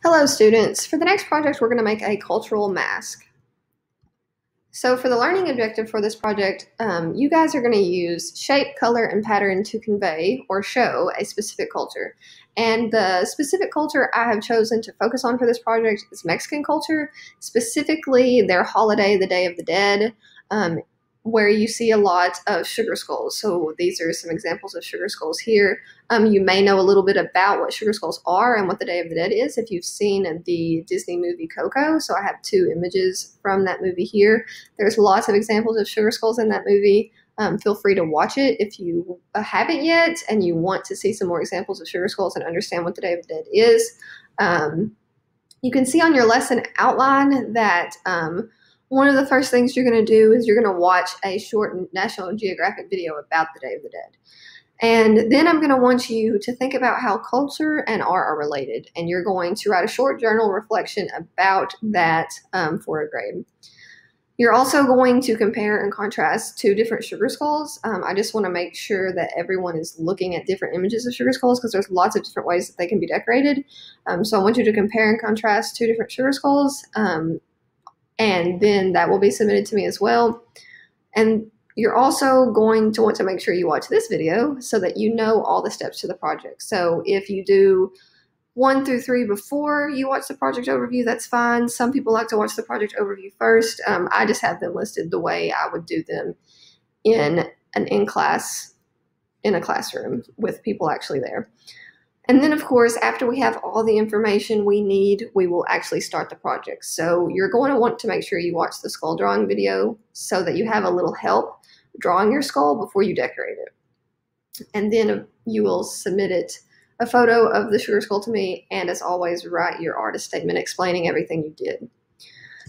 Hello students, for the next project we're going to make a cultural mask. So for the learning objective for this project, you guys are going to use shape, color, and pattern to convey or show a specific culture. And the specific culture I have chosen to focus on for this project is Mexican culture, specifically their holiday, the Day of the Dead, where you see a lot of sugar skulls. So these are some examples of sugar skulls here. You may know a little bit about what sugar skulls are and what the Day of the Dead is if you've seen the Disney movie Coco. So I have two images from that movie here. There's lots of examples of sugar skulls in that movie. Feel free to watch it if you haven't yet and you want to see some more examples of sugar skulls and understand what the Day of the Dead is. You can see on your lesson outline that one of the first things you're going to do is you're going to watch a short National Geographic video about the Day of the Dead. And then I'm going to want you to think about how culture and art are related. And you're going to write a short journal reflection about that for a grade. You're also going to compare and contrast two different sugar skulls. I just want to make sure that everyone is looking at different images of sugar skulls because there's lots of different ways that they can be decorated. So I want you to compare and contrast two different sugar skulls. And then that will be submitted to me as well. And you're also going to want to make sure you watch this video so that you know all the steps to the project. So if you do 1 through 3 before you watch the project overview, that's fine. Some people like to watch the project overview first. I just have them listed the way I would do them in a classroom with people actually there. And then, of course, after we have all the information we need, we will actually start the project. So you're going to want to make sure you watch the skull drawing video so that you have a little help drawing your skull before you decorate it. And then you will submit a photo of the sugar skull to me, and as always, write your artist statement explaining everything you did.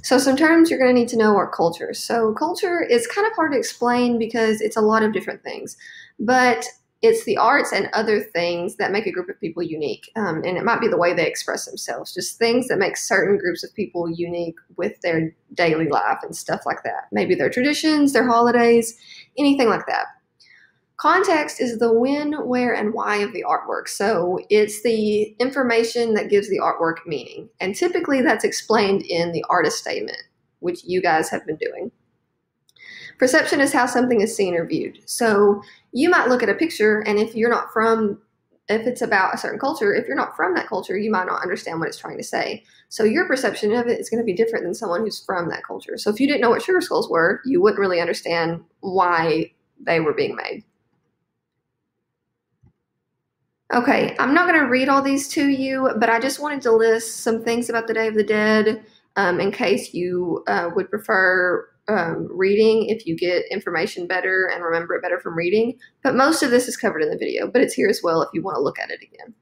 So some terms you're going to need to know are culture. So culture is kind of hard to explain because it's a lot of different things, but it's the arts and other things that make a group of people unique. And it might be the way they express themselves, just things that make certain groups of people unique with their daily life and stuff like that. Maybe their traditions, their holidays, anything like that. Context is the when, where, and why of the artwork. So it's the information that gives the artwork meaning. And typically that's explained in the artist statement, which you guys have been doing. Perception is how something is seen or viewed. So you might look at a picture, and if it's about a certain culture, if you're not from that culture, you might not understand what it's trying to say. So your perception of it is going to be different than someone who's from that culture. So if you didn't know what sugar skulls were, you wouldn't really understand why they were being made. Okay, I'm not going to read all these to you, but I just wanted to list some things about the Day of the Dead in case you would prefer reading if you get information better and remember it better from reading. But most of this is covered in the video, but it's here as well if you want to look at it again.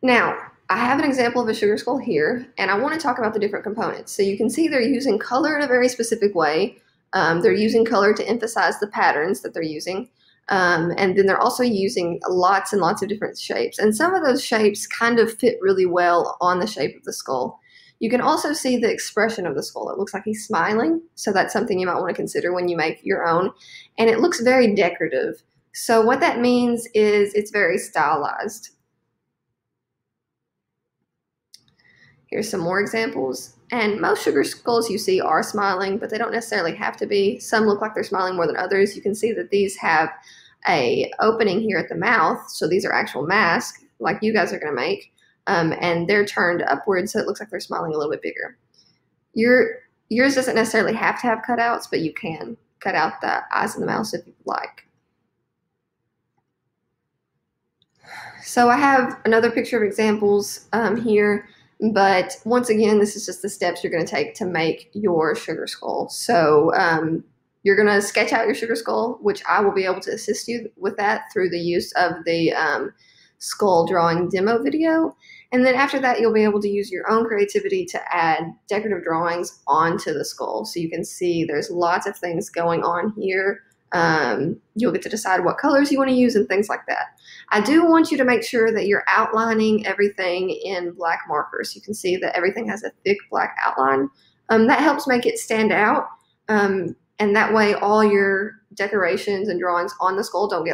Now, I have an example of a sugar skull here, and I want to talk about the different components. So you can see they're using color in a very specific way. They're using color to emphasize the patterns that they're using. And then they're also using lots and lots of different shapes. And some of those shapes kind of fit really well on the shape of the skull. You can also see the expression of the skull. It looks like he's smiling, so that's something you might want to consider when you make your own. And it looks very decorative. So what that means is it's very stylized. Here's some more examples. And most sugar skulls you see are smiling, but they don't necessarily have to be. Some look like they're smiling more than others. You can see that these have an opening here at the mouth, so these are actual masks, like you guys are going to make. And they're turned upwards, so it looks like they're smiling a little bit bigger. Yours doesn't necessarily have to have cutouts, but you can cut out the eyes and the mouth if you'd like. So I have another picture of examples here, but once again, this is just the steps you're going to take to make your sugar skull. So you're going to sketch out your sugar skull, which I will be able to assist you with that through the use of the skull drawing demo video. And then after that, you'll be able to use your own creativity to add decorative drawings onto the skull. So you can see there's lots of things going on here. You'll get to decide what colors you want to use and things like that. I do want you to make sure that you're outlining everything in black markers. You can see that everything has a thick black outline. That helps make it stand out. And that way all your decorations and drawings on the skull don't get